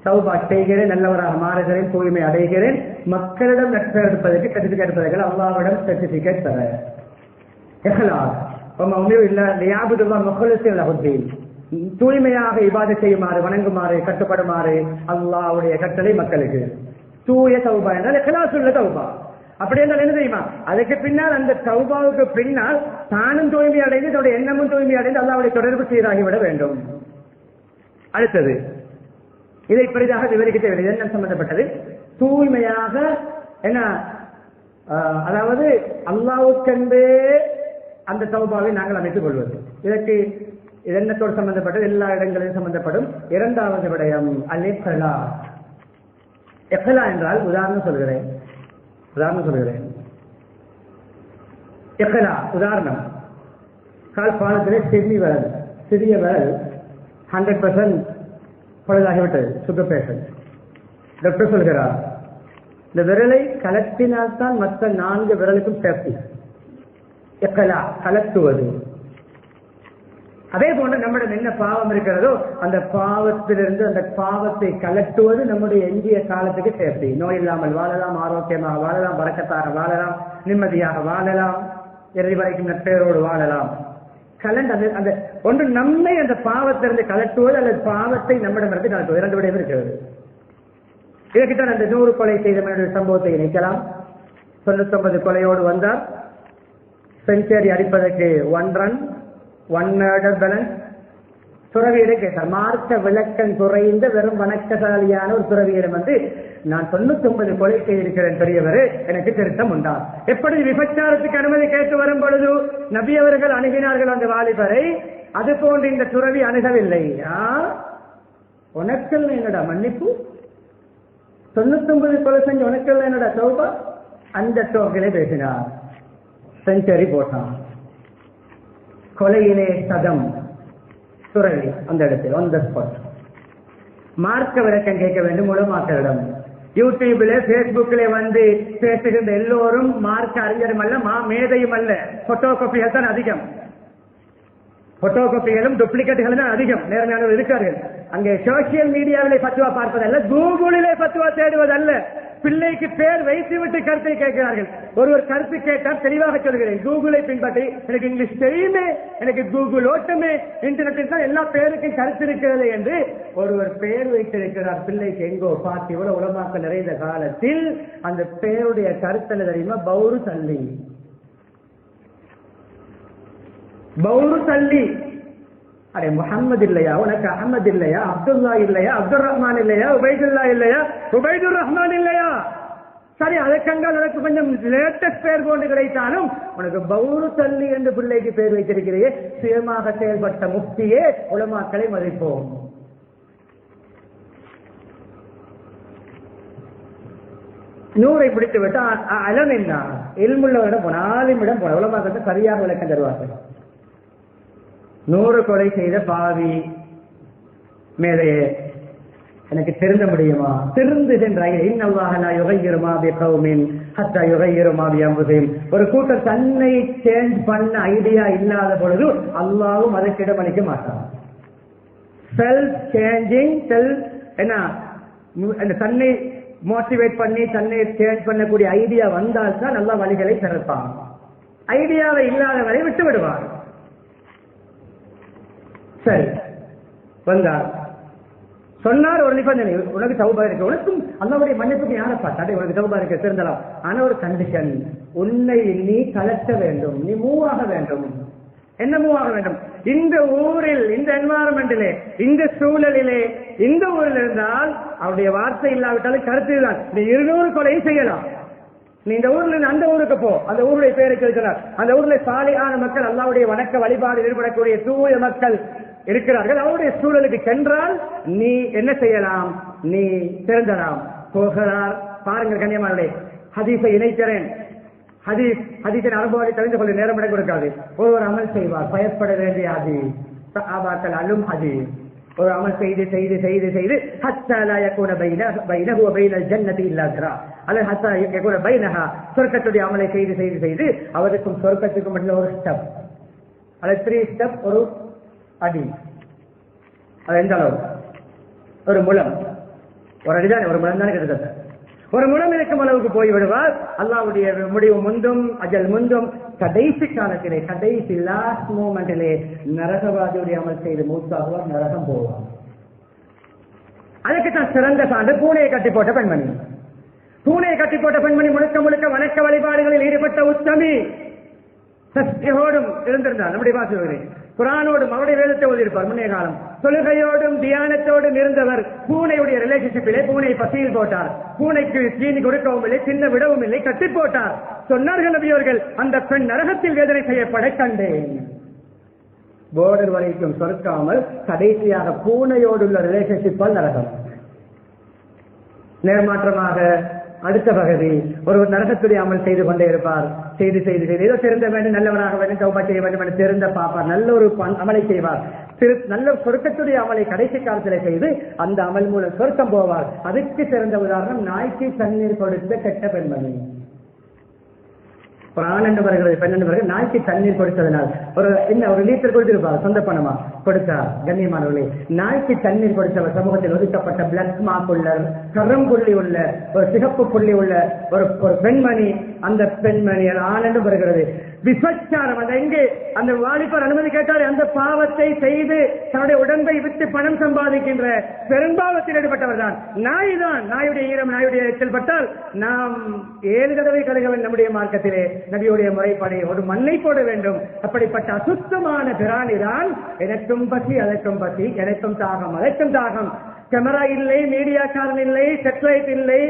தௌபா செய்கிறேன், நல்லவராக மாறுகிறேன், தூய்மை அடைகிறேன், மக்களிடம் நட்பு எடுப்பதற்கு சர்டிபிகேட் பெறுகிறேன், அல்லாஹ்விடம் சர்டிபிகேட் பெற தூய்மையாக இபாதத் செய்யுமாறு, வணங்குமாறு, கட்டுப்படுமாறு அல்லாஹ்வுடைய கட்டளை மக்களுக்கு. தூய தௌபா என்றால் இக்லாஸ் உள்ள தௌபா. அப்படி என்றால் என்ன தெரியுமா? அதுக்கு பின்னால் அந்த தௌபாவுக்கு பின்னால் தானும் தூய்மை அடைந்து தன்னுடைய எண்ணமும் தூய்மை அடைந்து அல்லாஹ்வுடைய தொடர்பு சீராகிவிட வேண்டும். அடுத்தது இதை பெரிதாக விவரிக்க தேவையில்லை. என்ன சம்பந்தப்பட்டது? தூய்மையாக என்ன, அதாவது அல்லாஹ்வுக்கென்றே அந்த தௌபாவை நாங்கள் அமைத்துக் கொள்வது. இதற்கு இதென்னத்தோடு சம்பந்தப்பட்டது, எல்லா இடங்களிலும் சம்பந்தப்படும். இரண்டாவது விடயம் அல்-இக்லா. இக்லா என்றால் உதாரணம் சொல்கிறேன். இக்லா உதாரணம், கால் பாலத்திலே சிறிய விரல் 100% பழுதாகிவிட்டது, சுகர் பேஷண்ட். டாக்டர் சொல்கிறார், இந்த விரலை கலத்தினால்தான் மற்ற 4 விரலுக்கும் சேஃப்டி. இக்லா கலத்துவது. அதே போன்று நம்மிடம் என்ன பாவம் இருக்கிறதோ அந்த பாவத்திலிருந்து அந்த பாவத்தை கலட்டுவது நம்முடைய எஞ்சிய காலத்துக்கு சேஃப்டி. நோய் இல்லாமல் வாழலாம், ஆரோக்கியமாக வாழலாம், வரக்கத்தாக வாழலாம், நிம்மதியாக வாழலாம், இறுதி வரைக்கும் நட்பேரோடு வாழலாம். அந்த ஒன்று நம்மை அந்த பாவத்திலிருந்து கலட்டுவது அல்லது பாவத்தை நம்மிடமிருந்து கலட்டுவது, 2 விடயம் இருக்கிறது. இதற்குத்தான் அந்த 100 கொலை செய்த மனிதனுடைய சம்பவத்தை இணைக்கலாம். 99 கொலையோடு வந்தார். செஞ்சுரி அடிப்பதற்கு 1 ரன் 1 murder balance. துறவியிட கேட்டார், மார்க்க விளக்கம் குறைந்த வெறும் வணக்கசாலியான ஒரு துறவியிடம் வந்து, நான் 99 கொலை செய்திருக்கிறேன் பெரியவர், எனக்கு திருத்தம் உண்டா? எப்படி விபச்சாரத்துக்கு அனுமதி கேட்டு வரும் பொழுது நபி அவர்கள் அணுகினார்கள் அந்த வாலிபரை, அது போன்று இந்த துறவி அணுகவில்லை. உனக்கு என்னடா மன்னிப்பு? 99 கொலை செஞ்சு உனக்கு என்னடா தௌபா? அந்த டோக்கிலே பேசினார். செஞ்சுரி போட்டான். கொலையிலே சதம். துறவி அந்த இடத்தில் on the spot. மார்க்க விளக்கம் கேட்க வேண்டும் உலமாக்களிடம். யூடியூப்ல பேஸ்புக்ல வந்து பேசுகின்ற எல்லோரும் மார்க்க அறிஞரும் அல்ல, மேதையும் அல்ல. போட்டோ காப்பிகள் தான் அதிகம். போட்டோ காப்பிகளும் டூப்ளிகேட்டுகளும் தான் அதிகம். நேர்மையானவர் இருக்கார்கள். அங்கே சோசியல் மீடியாவிலே பத்துவா பார்ப்பதல்ல, கூகுளிலே பத்துவா தேடுவதல்ல. பிள்ளைக்கு பேர் வைத்து விட்டு கருத்தை கேட்கிறார்கள். ஒருவர் கருத்து கேட்டால் தெளிவாக சொல்கிறேன், கூகுளை பின்பற்றி, எனக்கு இங்கிலீஷ் தெரியுமே, எனக்கு கூகுள் ஓட்டமே, இன்டர்நெட்டில் தான் எல்லா பேருக்கும் கருத்து இருக்கிறது என்று ஒருவர் பெயர் வைத்திருக்கிறார். பிள்ளைக்கு எங்கோ பார்த்து இவ்வளவு உலமாக்க நிறைந்த காலத்தில் அந்த பெயருடைய கருத்தல்ல தெரியுமா? பௌரு தள்ளி. அரே முஹம்மது இல்லையா உனக்கு? அஹமது இல்லையா? அப்துல்லா இல்லையா? அப்துல் ரஹ்மான் இல்லையா? உபைதுல்லா இல்லையா? உபைதுர் ரஹ்மான் இல்லையா? சரி, அதற்கங்கால் எனக்கு கொஞ்சம் லேட்டஸ்ட் பேர் போன்று கிடைத்தாலும் உனக்கு பௌரு தள்ளி என்று பிள்ளைக்கு பேர் வைத்திருக்கிறே. சுயமாக செயல்பட்ட முக்தியே உலமாக்களை மதிப்போம். நூறை பிடித்து விட்டு அலம் என்ன இல்முள்ளவரிடம் போன, ஆலிமிடம் போன, உலமாக்களை சரியாக விளக்கம் தருவார்கள். 100 கொலை செய்த பாவி மேதையே, எனக்கு திருந்த முடியுமா? திருந்து சென்றாங்க. ஒரு கூட்டம் தன்னை சேஞ்ச் பண்ண ஐடியா இல்லாத பொழுது அல்லாஹ்வும் அதற்கு இடமளிக்க மாட்டான். செல்ஃப் சேஞ்சிங், தன்னை மோட்டிவேட் பண்ணி தன்னை சேஞ்ச் பண்ணக்கூடிய ஐடியா வந்தால்தான் நல்ல வழிகளை திறப்பான். ஐடியாவை இல்லாதவரை விட்டு விடுவார். சரி, வந்தார், சொன்னார் ஒரு நிபந்தனை, உனக்கு தௌபா இருக்கு, உனக்கும் அல்லாஹ்வுடைய மன்னிப்புக்கு யாரை பார்த்தாடே உனக்கு தௌபா இருக்க திருந்தலாம். ஆனா ஒரு கண்டிஷன், உன்னை நீ கலட்ட வேண்டும், நீ மூவ் ஆக வேண்டும். என்ன மூவ் ஆக வேண்டும்? இந்த ஊரில், இந்த என்வாரன்மெண்டிலே, இந்த சூழலிலே, இந்த ஊரில் இருந்தால் அவருடைய வார்த்தை இல்லாவிட்டாலும் கருத்து தான். நீ 200 கொலையும் செய்யலாம். நீ இந்த ஊர்ல இருந்து அந்த ஊருக்கு போ, அந்த ஊருடைய பேரை கேட்கிறார். அந்த ஊர்ல சாலியான மக்கள், அல்லாஹ்வுடைய வணக்க வழிபாடு ஈடுபடக்கூடிய தூய மக்கள் இருக்கிறார்கள். அவருடைய சூழலுக்கு சென்றால் நீ என்ன செய்யலாம்? நீ திறந்தலாம். போகிறார். பாருங்கள் கண்ணியமானவர்களே, ஹதீஸை இணைக்கிறேன். ஹதீஸின் அனுபவத்தை தெரிந்து கொள்ள நேரம் இடம் கொடுக்காது. ஒருவர் அமல் செய்வார், பயப்பட வேண்டிய ஹதீஸ், சஹாபாக்கள் அலும் ஹதீஸ். ஒரு அமல் செய்து செய்து செய்து செய்து ஹத்தா லா யகூன பைனஹு வ பைனல் ஜன்னதி இல்லா ஸிரா, அல்ல ஹத்தா யகூன பைனஹா, சொர்க்கத்துடைய அமலை செய்து செய்து செய்து அவருக்கும் சொர்க்கத்துக்கும் மட்டும் ஒரு ஸ்டெப், அது 3 ஸ்டெப், ஒரு அடி. அது எந்த அளவு? ஒரு முழம், ஒரு அடிதான், ஒரு முழம் தானே கிட்டத்தட்ட. ஒரு முழம் இருக்கும் அளவுக்கு போய் விடுவார். அல்லாஹ்வுடைய முடிவு முந்தும், அஜல் முந்தும். கடைசி காலத்திலே, கடைசி லாஸ்ட் மூமெண்டிலே நரகவாதியுடைய அமல் செய்து மூத்தாகுவார், நரகம் போவார். அதுக்கு தான் சிறந்த சான்று பூனையை கட்டி போட்ட பெண்மணி. பூனையை கட்டி போட்ட பெண்மணி முழுக்க முழுக்க வணக்க வழிபாடுகளில் ஈடுபட்ட உத்தமி. சத்தியோடும் இருந்திருந்தார். நம்முடைய வாசகர்களே குர்ஆனோடும் அவருடைய வேதத்தை ஓதியிருப்பார். முன்னைய காலம் தொழுகையோடும் தியானத்தோடும் இருந்தவர் பூனையுடைய ரிலேஷன்ஷிப்பிலே பூனை பசியில் போட்டார். பூனைக்கு தீனி கொடுக்கவும் இல்லை, சின்ன விடவும் இல்லை, கட்டி போட்டார். சொன்னார்கள் நபியவர்கள், அந்த பெண் நரகத்தில் வேதனை செய்யப்பட கண்டேன். போர்டர் வரைக்கும் சொற்காமல் கடைசியாக பூனையோடு உள்ள ரிலேஷன்ஷிப்பால் நரகம். நேர்மாற்றமாக அடுத்த பகுதி, ஒரு நரகத்துடைய அமல் செய்து கொண்டே இருப்பார். செய்து செய்து செய்து ஏதோ திருந்த வேண்டும், நல்லவராக வேண்டும், தௌபா செய்ய வேண்டும் என்று திருந்த பார்ப்பார். நல்ல ஒரு அமலை செய்வார். நல்ல சொர்க்கத்துடைய அமலை கடைசி காலத்தில் செய்து அந்த அமல் மூலம் சொர்க்கம் போவார். அதுக்கு சிறந்த உதாரணம் நாய்க்கு தண்ணீர் கொடுத்த கெட்ட பெண்மணி. ஒரு ஆண் என்று வருகிறது, பெண் என்று வருகிறது. நாய்க்கு தண்ணீர் கொடுத்ததனால் ஒரு லீட்டர் கொடுத்திருப்பார், சொந்த பணமா கொடுத்தார். கண்ணியமானவர்களே, நாய்க்கு தண்ணீர் கொடுத்தவர் சமூகத்தில் ஒதுக்கப்பட்ட பிளக் மார்க் உள்ள, கரம்புள்ளி உள்ள, ஒரு சிகப்பு புள்ளி உள்ள ஒரு பெண்மணி. அந்த பெண்மணி ஆண் என்று வருகிறது. விபச்சாரம், அந்த எங்கே அந்த வாலிபர் அனுமதி கேட்டார், அந்த பாவத்தை செய்து தன்னுடைய உடம்பை விட்டு பணம் சம்பாதிக்கின்ற பெரும்பாவத்தில் ஈடுபட்டவர் தான். நாய் தான். நாயுடைய ஈரம், நாயுடைய எச்சல் பட்டால் நாம் 7 தடவை கழுக வேண்டும். நம்முடைய மார்க்கத்திலே நபியுடைய முறைப்படி ஒரு மண்ணை போட வேண்டும். அப்படிப்பட்ட அசுத்தமான பிராணி தான். எனக்கும் பசி, அதற்கும் பசி, எனக்கும் தாகம், அதற்கும் தாகம். கேமரா இல்லை, மீடியா காரன் இல்லை, சேட்டலைட் இல்லை,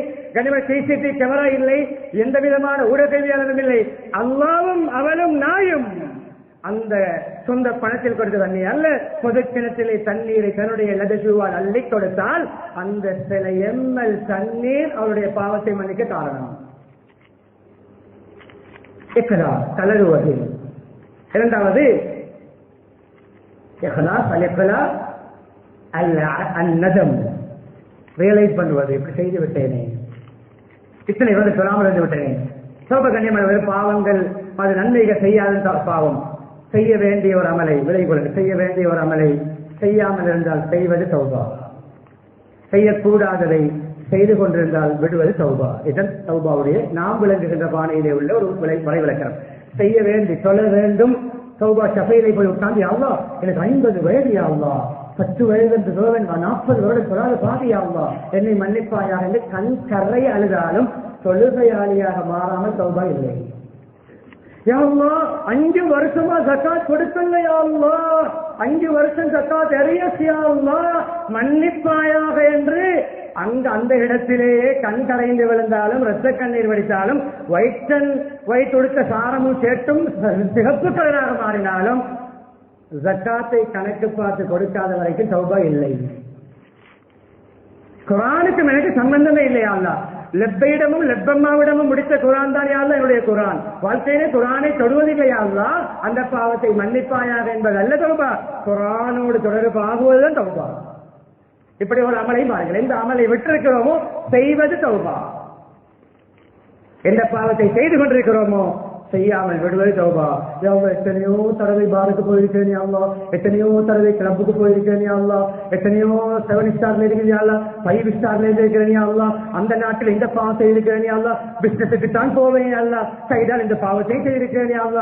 சிசிடிவி கேமரா இல்லை, எந்த விதமான ஊடகவியாளரும் இல்லை. அல்லாவும் அவளும் நாயும் அந்த சொந்த பணத்தில் கொடுத்த தண்ணீர் அல்ல, பொது கிணத்திலே தண்ணீரை தன்னுடைய லதசுவால் அள்ளி கொடுத்தால் அந்த சில எம்எல் தண்ணீர் அவருடைய பாவத்தை மன்னிக்க காரணம். தளருவது. இரண்டாவது ரியலைஸ் பண்ணுவது. இப்படி செய்து விட்டேனே, இத்தனை வந்து சொல்லாமல் இருந்து விட்டேனே. சோப கண்ணியமான பாவங்கள், அது நன்மைகள் செய்யாத பாவம். செய்ய வேண்டிய ஒரு அமலை விளைவுகள், செய்ய வேண்டிய ஒரு அமலை செய்யாமல் இருந்தால் செய்வது தௌபா. செய்யக்கூடாததை செய்து கொண்டிருந்தால் விடுவது தௌபா. இதன் தௌபாவுடைய நாம் விளங்குகின்ற பானையிலே உள்ள ஒரு வரை விளக்கம். செய்ய வேண்டி சொல்ல வேண்டும். தௌபா ஷஃபையிலே போய் உட்கார்ந்து, அல்லா எனக்கு 50 வயது, அல்லா 10 வயது என்று சொல்ல வேண்டும், 40 வருடம் சொல்லாத பாதி, அல்லா என்னை மன்னிப்பாயாக என்று கண் கரை அழுதாலும் தொழுகையாளியாக மாறாமல் தௌபா இல்லை. 5 வருஷமா ஜக்காத் கொடுக்கலையா, 5 வருஷம் ஜக்காத் எறியா, மன்னிப்பாயாக என்று அந்த இடத்திலேயே கண் கரைந்து விழுந்தாலும், ரத்த கண்ணீர் வடித்தாலும், வயிற்றுடுத்த சாரமும் சேர்த்தும் சிகப்பு கலராக மாறினாலும் ஜக்காத்தை கணக்கு பார்த்து கொடுக்காத வரைக்கும் தௌபா இல்லை. குரானுக்கும் எனக்கு சம்பந்தமே இல்லையா, லெப்பையிடமும் லெப்பம்மாவிடமும் முடித்த குரான் தான் யாழ்லா என்னுடைய குரான். வாழ்க்கையிலே குரானை தொடுவதில்லையா, அந்த பாவத்தை மன்னிப்பாயாக என்பது அல்ல தௌபா. குரானோடு தொடர்பு ஆகுவதுதான் தௌபா. இப்படி ஒரு அமலை பாருங்கள். எந்த அமலை விட்டிருக்கிறோமோ செய்வது தௌபா. எந்த பாவத்தை செய்து கொண்டிருக்கிறோமோ செய்யாமல் விடுவது தௌபா. எத்தனையோ தடவை பாருக்கு போயிருக்கேன், எத்தனையோ தடவை கிளப்புக்கு போயிருக்கேன், எத்தனையோ 7 ஸ்டார்ல இருக்கிறேன், 5 ஸ்டார்ல இருக்கிறேன், அந்த நாட்டில் இந்த பாவம் செய்திருக்கிறேன், பிசினஸுக்கு தான் போவேன், கைதால் இந்த பாவத்தை செய்திருக்கிறேன்,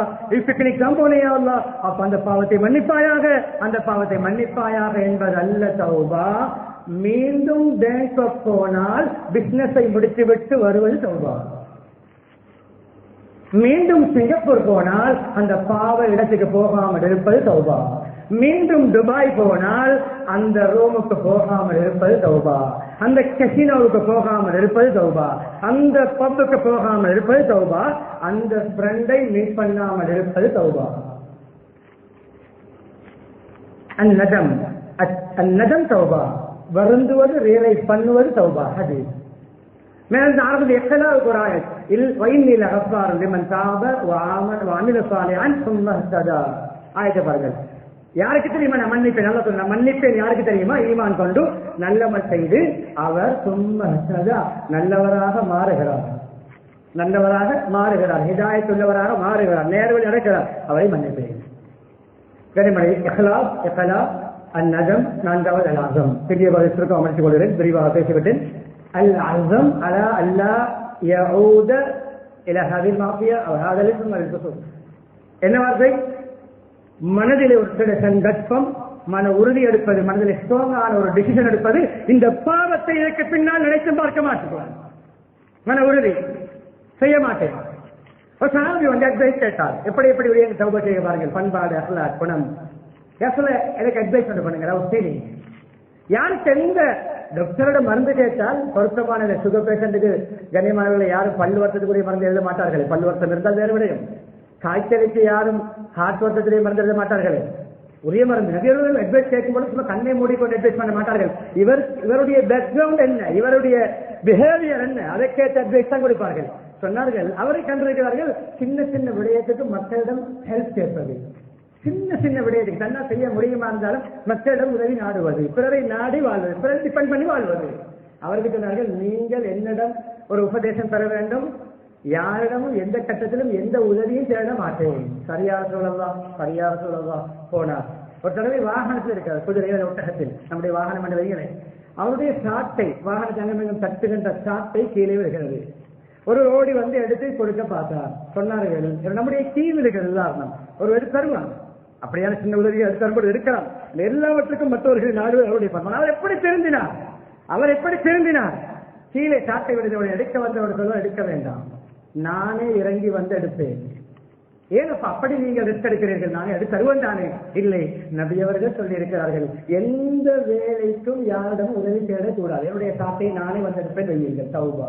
பிக்னிக் தான் போனேன், அப்ப அந்த பாவத்தை மன்னிப்பாயாக, அந்த பாவத்தை மன்னிப்பாயாக என்பது அல்ல தௌபா. மீண்டும் பேங்க் போனால் பிசினஸை முடித்துவிட்டு வருவது தௌபா. மீண்டும் சிங்கப்பூர் போனால் அந்த பாவ இடத்துக்கு போகாமல் இருப்பது தௌபா. மீண்டும் துபாய் போனால் அந்த ரூமுக்கு போகாமல் இருப்பது தௌபா. அந்த கசினோவுக்கு போகாமல் இருப்பது தௌபா. அந்த பப்புக்கு போகாமல் இருப்பது தௌபா. அந்த ஃப்ரெண்டை மீட் பண்ணாமல் இருப்பது தௌபா. அந்நதம் தௌபா. வருந்துவது, ரியலைஸ் பண்ணுவது தௌபா. ஹதீஸ் மேலும் ஆரம்பி எக்கலாவுக்கு ஒரு ஆயத் வைநில கஃபார் லிமன் தாப வஅமில ஸாலிஹன் ஸும்ம இஹ்ததா. ஆயத்தை பாருங்கள். யாருக்கு தெரியுமா நான் மன்னிப்பேன், நல்லா சொல்ல மன்னிப்பேன் யாருக்கு தெரியுமா? ஈமான் கொண்டு நல்லமல் செய்து அவர் ஸும்ம இஹ்ததா நல்லவராக மாறுகிறார், நல்லவராக மாறுகிறார், ஹிதாயத் உள்ளவராக மாறுகிறார், நேர்வழி நடக்கிறார், அவரை மன்னிப்பேன். கனிமலை இஹ்லாஸ், இஹ்லாஸ், அந்நஜம், 4வது அல்-அஸம். பெரிய பகுதிக்கு அமர்த்திக் கொள்கிறேன், விரிவாக பேசிவிட்டேன். العزم على ألا يعود إلى هذه المعصية أو هذا الاسم الفسوق. என்ன வார்த்தை? மனதில் ஒரு சங்கல்பம், மன உறுதி எடுப்பது, மனதில் ஸ்ட்ராங்கான ஒரு டிசிஷன் எடுப்பது. இந்த பாவத்தை இதற்கு பின்னால் நினைத்து பார்க்க மாட்டேன், மன உறுதி செய்ய மாட்டேன். ஒரு சாமி வந்து அட்வைஸ் கேட்டார், எப்படி எப்படி தௌபா செய்ய பாருங்கள். பண்பாடு, அஹ்லாக், குணம், எனக்கு அட்வைஸ் பண்ணுங்க. யாருக்கு எந்த டாக்டரோட மருந்து கேட்டால் பொருத்தமான சுகர் பேஷண்ட்டுக்கு கண்ணியமானவர்களை யாரும் பல்லு வருத்தத்துக்குரிய மருந்து எழுத மாட்டார்கள். பல்லு வருத்தம் இருந்தால் வேறு விடையும். காய்ச்சலுக்கு யாரும் ஹார்ட் வருத்தத்துடைய மருந்து எழுத மாட்டார்கள். உரிய மருந்து அட்வைஸ் கேட்கும்போது சும்மா கண்ணை மூடிக்கொண்டு அட்வைஸ் பண்ண மாட்டார்கள். இவருடைய பேக்ரவுண்ட் என்ன, இவருடைய பிஹேவியர் என்ன, அதை கேட்டு அட்வைஸ் தான் கொடுப்பார்கள். சொன்னார்கள், அவரை கண்டிருக்கிறார்கள் சின்ன சின்ன விடயத்துக்கு மக்களிடம் ஹெல்ப் கேட்பது, சின்ன சின்ன விடயத்துக்கு தன்னா செய்ய முடியுமா இருந்தாலும் மக்களிடம் உதவி நாடுவது, பிறரை நாடி வாழ்வது, பிறரை டிபெண்ட் பண்ணி வாழ்வது. அவருக்கு சொன்னார்கள், நீங்கள் என்னிடம் ஒரு உபதேசம் பெற வேண்டும், யாரிடமும் எந்த கட்டத்திலும் எந்த உதவியும் தேட மாட்டேன். சரியாக சொல்லலாம் போனார். ஒரு தடவை வாகனத்தில் இருக்கிறார், குதிரை ஒட்டகத்தில், நம்முடைய வாகனம் என்று வைங்களேன். அவருடைய சாட்டை, வாகனத்தை அங்கமெங்கும் தட்டுகின்ற சாட்டை கீழே வருகிறது. ஒரு ஓடி வந்து எடுத்து கொடுக்க பார்த்தார். சொன்னார்கள், நம்முடைய கீழ் இருக்கிறது உதாரணம், ஒரு எடுத்து தருவான். அப்படியான சின்ன உதவி எடுத்து தரும்போது இருக்கலாம். எல்லாவற்றுக்கும் மற்றவர்கள் நாடு அவருடைய பண்பான். அவர் எப்படி திருந்தினார்? கீழே சாட்டை விடுதலை எடுக்க வந்தவர் சொல்ல, எடுக்க வேண்டாம், நானே இறங்கி வந்து எடுப்பேன். ஏனப்பா அப்படி நீங்கள் ரிஸ்க் எடுக்கிறீர்கள்? நானே எடுத்து தருவேன் தானே. இல்லை, நபி அவர்கள் சொல்லி இருக்கிறார்கள், எந்த வேலைக்கும் யாரிடம் உதவி தேடக்கூடாது, என்னுடைய சாட்டை நானே வந்து எடுப்பேன் வையுங்கள். தௌபா.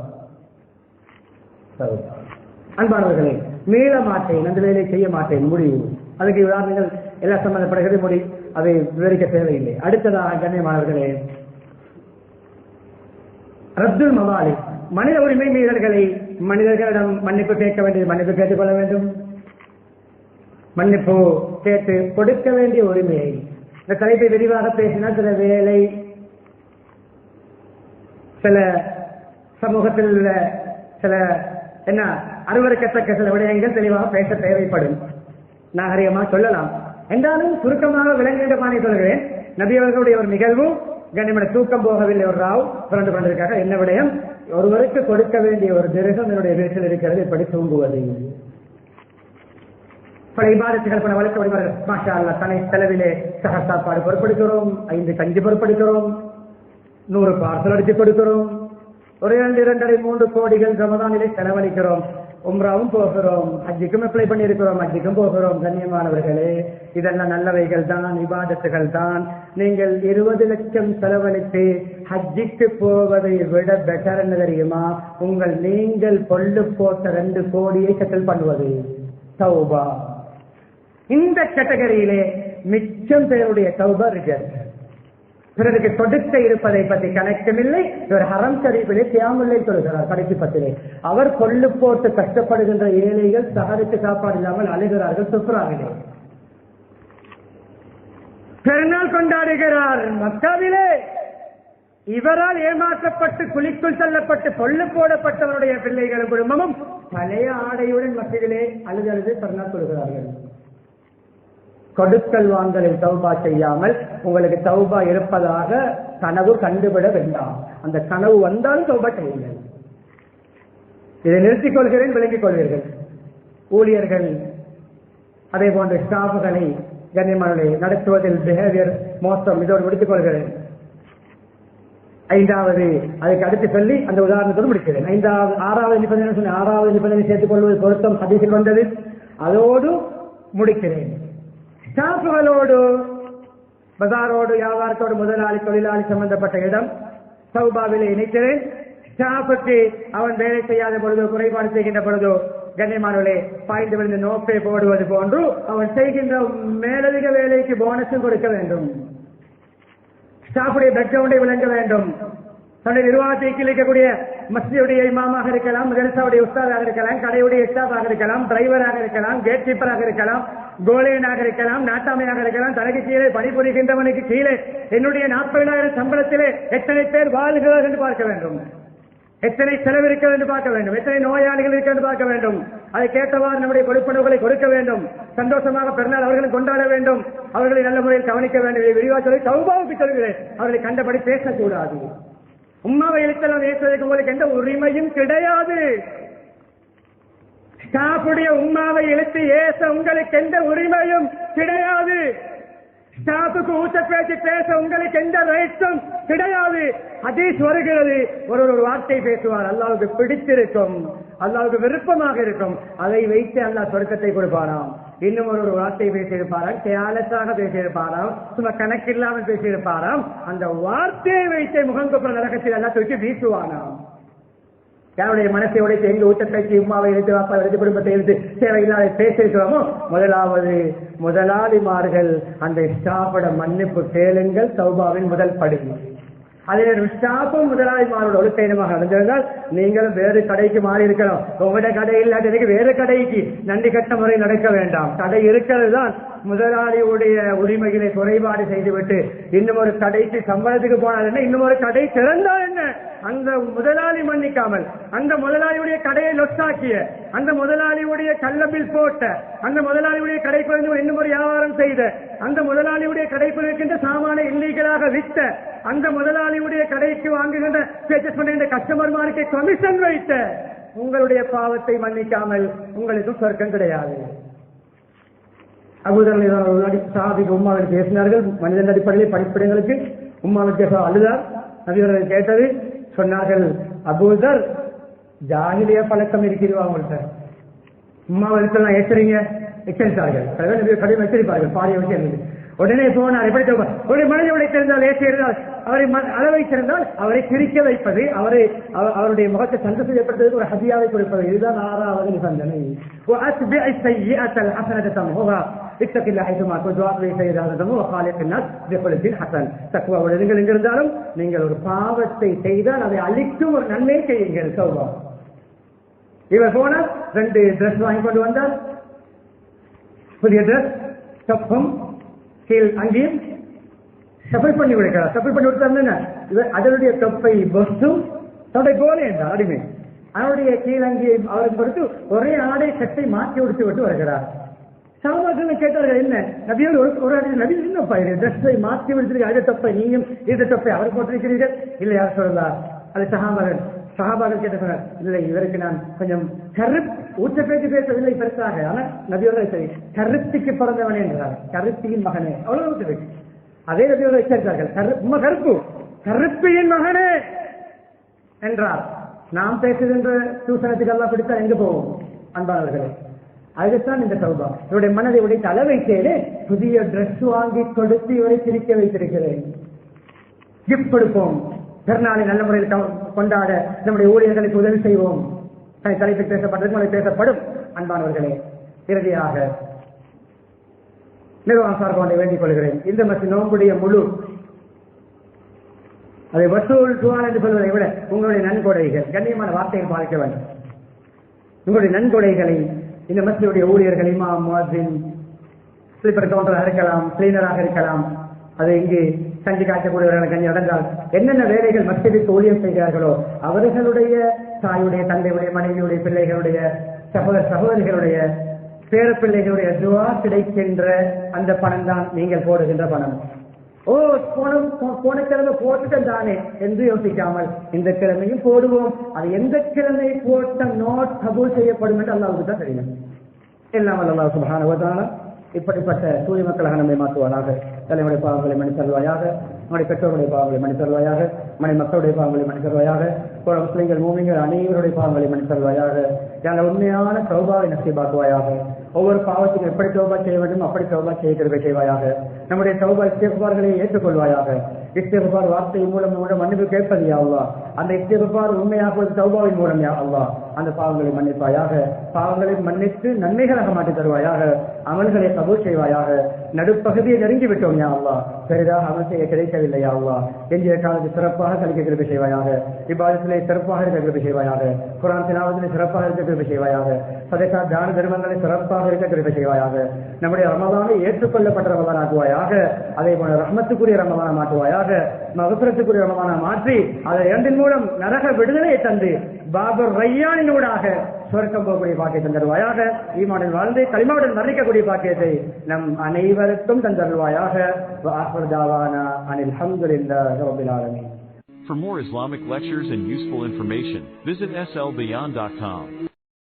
அன்பானவர்களே, மீள மாட்டேன், அந்த வேலை செய்ய மாட்டேன், முடிவு. அதுக்கு உதாரணங்கள் எல்லாம் சம்பந்தப்படுகிறது, முடி அதை விவரிக்க தேவையில்லை. அடுத்ததாக கண்ணியமானவர்களே, ரத்துல் மவாலி, மனித உரிமை மீறல்களை மனிதர்களிடம் மன்னிப்பு கேட்க வேண்டியது மன்னிப்பு கேட்டுக்கொள்ள வேண்டும், மன்னிப்பு கேட்டு கொடுக்க வேண்டிய உரிமையை. இந்த தலைப்பை விரிவாக பேசினால் சில வேலை சில சமூகத்தில் உள்ள சில அருவருக்கத்தக்க சில விடயங்கள் தெளிவாக பேச தேவைப்படும், நாகரிகமாக சொல்லலாம். என்றாலும் சுருக்கமாக விளங்குகின்றமான சொல்கிறேன். நபி அவர்களுடைய ஒரு நிகழ்வு, கண்ணியமான தூக்கம் போகவில்லை, ஒரு ராவ் புரண்டு கொண்டிருக்காங்க. என்ன விடயம்? ஒருவருக்கு கொடுக்க வேண்டிய ஒரு திருகம் என்னுடைய வீட்டில் இருக்கிறது, எப்படி தூங்குவது. பல இபாதத்துகள் பல வழக்க வழிபாடுகள், மாஷா அல்லாஹ், தனி செலவிலே சக சாப்பாடு பொறுப்படுக்கிறோம், 5 கஞ்சி பொறுப்படுக்கிறோம், 100 பார்சல் அடித்து கொடுக்கிறோம், ஒரு 2, 2.5, 3 கோடிகள் ரமதானிலே செலவழிக்கிறோம், உம்ராவும் போகிறோம், ஹஜ்ஜுக்கும் அப்ளை பண்ணி இருக்கிறோம், ஹஜ்ஜுக்கும் போகிறோம். கண்ணியமானவர்களே, இதெல்லாம் நல்லவைகள் தான், இபாதத்துகள் தான். நீங்கள் 20 லட்சம் செலவழித்து ஹஜ்ஜுக்கு போவதை விட பெட்டர் என்ன தெரியுமா? நீங்கள் கொள்ளு போட்ட 2 கோடியை செட்டில் பண்ணுவது. தௌபா. இந்த கேட்டகரியிலே மிச்சம் பேருடைய தௌபா ரிஜெக்ட். பிறருக்கு கொடுக்க இருப்பதை பற்றி கணக்கமில்லை. இவர் ஹரம் ஷரீஃபிலே கியாமுல்லை சொல்கிறார் கடைசி 10. அவர் கொள்ளு போட்டு கஷ்டப்படுகின்ற ஏழைகள் சஹருக்கு சாப்பாடு இல்லாமல் அழுகிறார்கள் சுப்ராவிலே. பெருநாள் கொண்டாடுகிறார் மக்காவிலே. இவரால் ஏமாற்றப்பட்டு குழிக்குள் தள்ளப்பட்டு கொள்ளு போடப்பட்டவருடைய பிள்ளைகளும் குடும்பமும் பழைய ஆடையுடன் மத்தியிலே அழுது பெருநாள் கொள்கிறார்கள். கொடுக்கல் வாங்கலில் தௌபா செய்யாமல் உங்களுக்கு தௌபா இருப்பதாக கனவு கண்டுவிட வேண்டாம். அந்த கனவு வந்தாலும் தௌபா செய்யுங்கள். இதை நிறுத்திக் கொள்கிறேன், விளங்கிக் கொள்வீர்கள். ஊழியர்கள் அதே போன்ற ஸ்டாஃப்களை கண்ணியமானவர்களை நடத்துவதில் பிஹேவியர் மோசம். இதோடு முடித்துக் கொள்கிறேன். 5வது அதுக்கு அடுத்து சொல்லி அந்த உதாரணத்தோடு முடிக்கிறேன். 6வது நிபந்தனை சொன்ன 6வது நிபந்தனை சேர்த்துக் கொள்வது பொருத்தம் ஹதீஸில் வந்தது. அதோடு முடிக்கிறேன். ஸ்டாஃப்களோடு, பஜாரோடு, வியாபாரத்தோடு, முதலாளி தொழிலாளி சம்பந்தப்பட்ட இடம் தௌபாவிலே இணைக்கிறேன். ஸ்டாஃபுக்கு அவன் வேலை செய்யாத பொழுதோ, குறைபாடு செய்கின்ற பொழுதோ, கண்ணியமானவர்களே, பாய்ந்து விழுந்து நோப்பை போடுவது போன்று அவன் செய்கின்ற மேலதிக வேலைக்கு போனஸும் கொடுக்க வேண்டும். ஸ்டாஃபுடைய பேக்ரவுண்டை விளங்க வேண்டும். தன்னுடைய நிர்வாகத்தை கிழிக்கக்கூடிய மஸ்ஜிதுடைய இமாமாக இருக்கலாம், மதரசாவுடைய உஸ்தாதாக இருக்கலாம், கடையுடைய ஸ்டாஃபாக இருக்கலாம், டிரைவராக இருக்கலாம், கேட் கீப்பராக இருக்கலாம், கோலேனாக இருக்கலாம், நாட்டாமையாக இருக்கலாம். தனக்கு கீழே பணிபுரிகின்றவனுக்கு கீழே என்னுடைய 40,000 சம்பளத்திலே எத்தனை பேர் வாழ்கிறார்கள் என்று பார்க்க வேண்டும், எத்தனை செலவு இருக்கிறது என்று பார்க்க வேண்டும், எத்தனை நோயாளிகள் இருக்கிறது பார்க்க வேண்டும். அதை கேட்டவாறு நம்முடைய கொடுப்பனவுகளை கொடுக்க வேண்டும். சந்தோஷமாக பெருநாள் அவர்களை கொண்டாட வேண்டும், அவர்களை நல்ல முறையில் கவனிக்க வேண்டும். விரிவாக சொல்லி தௌபாவுக்கு சொல்கிறேன், அவர்களை கண்டபடி பேசக்கூடாது. உம்மாவை எழுத்தெல்லாம் பேசுவதற்கு உங்களுக்கு எந்த உரிமையும் கிடையாது. ஸ்டாஃபுடைய உம்மாவை எழுத்து ஏச உங்களுக்கு எந்த உரிமையும் கிடையாது. ஸ்டாஃபுக்கு ஊட்ட பேச்சு பேச உங்களுக்கு எந்த ரைட்ஸும் கிடையாது. ஹதீஸ் வருகிறது, ஒரு வார்த்தை பேசுவார், அல்லாஹ்வுக்கு பிடித்திருக்கும், அல்லாஹ்வுக்கு விருப்பமாக இருக்கும். அதை வைத்து அல்லாஹ் சொர்க்கத்தை கொடுப்பாராம். இன்னும் ஒரு வார்த்தை பேசியிருப்பாராம், கேலஸாக பேசியிருப்பாராம், சும்மா கணக்கில்லாமல் பேசியிருப்பாராம். அந்த வார்த்தையை வைத்தே முகங்கொப்புற நரகத்தில் எல்லாம் தூக்கி வீசுவானாம். யாருடைய மனசை உடைத்து எங்க ஊட்ட பேச்சு உமாவை எடுத்து வாப்பா எடுத்து குடும்பத்தை எடுத்து தேவையில்லாத பேசியிருக்கிறோமோ, முதலாவது முதலாளிமார்கள் அந்த ஸ்டாஃபோட மன்னிப்பு கேளுங்கள், தௌபாவின் முதல் படி. அதே ஸ்டாஃபும் முதலாளிமாரோட ஒழுக்கமாக நடந்திருந்தால் நீங்களும் வேறு கடைக்கு மாறி இருக்கலாம். உங்களோட கடை இல்லாத வேறு கடைக்கு நன்றி கட்ட முறை நடக்க வேண்டாம். கடை இருக்கிறது தான் முதலாளியுடைய உரிமைகளை குறைபாடு செய்துவிட்டு இன்னும் ஒரு கடைக்கு சம்பளத்துக்கு போனால் என்ன, இன்னும் ஒரு கடை திறந்தால் என்ன, அந்த முதலாளி மன்னிக்காமல் அந்த முதலாளியுடைய கடையை லொஸ்டாக்கிய, அந்த முதலாளியுடைய கள்ளபில் போட்ட, அந்த முதலாளியுடைய கடைக்கு வந்து இன்னும் ஒரு வியாபாரம் செய்த, அந்த முதலாளியுடைய கடைக்கு இருக்கின்ற சாமான இல்லீகலாக வித்த, அந்த முதலாளியுடைய கடைக்கு வாங்குகின்ற பர்ச்சேஸ் பண்ணுகின்ற கஸ்டமர்மாருக்கு கமிஷன் வைத்த உங்களுடைய பாவத்தை மன்னிக்காமல் உங்களுக்கு சொர்க்கம் கிடையாது. அபூதர் உம்மாவில் பேசினார்கள். மனிதன் அடிப்படையில் படிப்பிடங்களுக்கு உம்மாவுக்கு அழுதார். நபியவர்கள் கேட்டது சொன்னார்கள், அபூதர் ஜாகிலிய பழக்கம் இருக்கிறதா அவங்கள்ட்ட? உம்மாவுக்கு எல்லாம் எச்சரிங்க, எச்சரித்தார்கள். கடிதம் எச்சரிப்பார்கள் பாரிய விஷயம். உடனே போனார். எப்படி ஒரு மனித உடைத்திருந்தால் ஏற்றிருந்தால் அவரை அளவை திறந்தால் அவரை சிரிக்க வைப்பது, அவருடைய முகத்தை சந்தோஷப்படுத்துவதற்கு ஒரு ஹதியாவை கொடுப்பது. இதுதான் 6வது நிபந்தனை. எங்கிருந்தாலும் நீங்கள் ஒரு பாவத்தை செய்தால் அதை அழிக்கும் ஒரு நன்மை செய்யுங்கள். சௌபா. இவர் போனால் 2 டிரெஸ் வாங்கி கொண்டு வந்தால், புதிய டிரெஸ், கப்பம், கீழ் அங்கேயும் சஃபல் பண்ணி விடுக்கிறார். சஃபல் பண்ணி விடுத்தாருன்னா அதனுடைய தொப்பை பொஸ்டும் தன்னுடைய கோலை என்றார் அடிமை. அவருடைய கீழங்கியை அவருக்கு கொடுத்து ஒரே ஆடை சட்டை மாற்றி உடுத்து விட்டு வருகிறார். சகோதரர்கள் கேட்டார்கள், என்ன நபியோடு ஒரு நபி என்னப்பா இது ட்ரெஸ்ஸை மாற்றி விடுத்திருக்க, அது தொப்பை நீயும் இது தொப்பை அவர் போட்டிருக்கிறீர்கள்? இல்லை, யார் சொல்லலாம்? அது சஹாபாக்கள் கேட்டார், இல்லை இவருக்கு நான் கொஞ்சம் ஊற்ற பேச்சு பேசவில்லை பெருசாக, ஆனால் நபியோட சரி கருத்துக்கு பிறந்தவனே என்றார். கருத்தியின் மகனே, அவ்வளவு ஊற்ற பேச்சு. அதே நபியோட எச்சரித்தார்கள், கருப்பு கருப்பியின் மகனே என்றார். நாம் பேசுகின்ற சூசனத்துக்கு எல்லாம் பிடித்தால் எங்க போவோம் அன்பானவர்களே? அதுதான் இந்த சௌபா. இவருடைய மனதை உடைத்து அளவை செய்து புதிய டிரெஸ் வாங்கி கொடுத்து இவரை சிரிக்க வைத்திருக்கிறேன். கிஃப்ட் கொடுப்போம், பெருநாளை நல்ல முறையில் கொண்டாட நம்முடைய ஊழியர்களுக்கு உதவி செய்வோம். தலைப்பில் பேசப்பட்டது பேசப்படும். அன்பானவர்களே, இறுதியாக நிர்வாகம் சார்பாக வேண்டிக் கொள்கிறேன், இந்த மற்ற நோம்புடைய முழு அதை வசூல் சுவான் என்று சொல்வதை விட உங்களுடைய நன்கொடைகள், கண்ணியமான வார்த்தைகள் பாதிக்க வேண்டும். உங்களுடைய நன்கொடைகளை இந்த மஸ்ஜிதுடைய ஊழியர்கள், இமாம், முஅஸ்ஸின், ஸ்லீப்பர் கவுண்டராக இருக்கலாம், கிளீனராக இருக்கலாம், அது இங்கு கஞ்சி காய்ச்சக்கூடியவர்கள் கஞ்சி நடந்தால் என்னென்ன வேலைகள் மஸ்ஜிதுக்கு ஊழியம் செய்கிறார்களோ அவர்களுடைய தாயுடைய, தந்தையுடைய, மனைவியுடைய, பிள்ளைகளுடைய, சகோதரிகளுடைய, பேர பிள்ளைகளுடைய துவா கிடைக்கின்ற அந்த பணம் தான் நீங்கள் போடுகின்ற பணம். போன கிழமை போட்டுட்டேன் தானே என்று யோசிக்காமல் இந்த கிழமையும் போடுவோம். அது எந்த கிழமை போட்ட நோட் கபூல் செய்யப்படும் என்று அல்லாஹ்வுக்கு தான் தெரியும். எல்லாம் அல்லாஹ் சுப்ஹானஹு வ தஆலா இப்படிப்பட்ட தூய மக்களாக நம்மை மாற்றுவானாக. தலைமுறை பாவங்களை மன்னித்தருள்வாயாக, நம்முடைய பெற்றோருடைய பாவங்களை மன்னித்தருள்வாயாக, மனை மக்களுடைய பாவங்களை மன்னித்தருள்வாயாக, முஸ்லிம்கள் மூமின்கள் அனைவருடைய பாவங்களை மன்னித்தருள்வாயாக. நாங்கள் உண்மையான தௌபாவை நசீபாக்குவாயாக. ஒவ்வொரு பாவத்துக்கும் எப்படி தௌபா செய்ய வேண்டும் அப்படி தௌபா செய்ய கிருபை செய்வாயாக. நம்முடைய தௌபா இஸ்திக்ஃபார்களை ஏற்றுக்கொள்வாயாக. இஸ்திக்ஃபார் வார்த்தையின் மூலம் நம்முடைய மன்னிப்பு கேட்பது யா அல்லாஹ். அந்த இஸ்திக்ஃபார் உண்மையாக தௌபாவின் மூலம் யா அல்லாஹ் அந்த பாவங்களை மன்னிப்பாயாக. பாவங்களை மன்னித்து நன்மைகளாக மாற்றி தருவாயாக. அமல்களை கபூல் செய்வாயாக. நடுப்பகுதியை நெருங்கி விட்டோம் யா அல்லாஹ். பெரிதாக அமல் செய்ய கிடைக்கவில்லை யா அல்லாஹ். எஞ்சிய காலத்தில் சிறப்பாக கழிக்க கிருபை செய்வாயாக. இபாதத்திலே சிறப்பாக இருக்க கிருபை செய்வாயாக. குர்ஆன் திலாவத்திலே சிறப்பாக இருக்க கிருபை செய்வாயாக. சதகா தான தர்மங்களை சிறப்பாக இருக்க கிருபை செய்வாயாக. நம்முடைய ரமதானை ஏற்றுக்கொள்ளப்பட்ட ரமதான் ஆக்குவாயாக. அதே போல ரஹ்மத்துக்குரிய ரமதான மாற்றுவாயாக. மகஃபிரத்துக்குரிய ரமதான மாற்றி அதை இரண்டின் மூலம் நரக விடுதலையை தந்து பாபர் ரையானினூடாக சொர்க்கம் போகக்கூடிய பாக்கியத்தை தருவாயாக. ஈமானில் வாழ்ந்து கலிமாவுடன் மரணிக்கக்கூடிய பாக்கியத்தை நம் அனைவருக்கும் தந்தருள்வாயாக. For more Islamic lectures and useful information, visit slbeyond.com.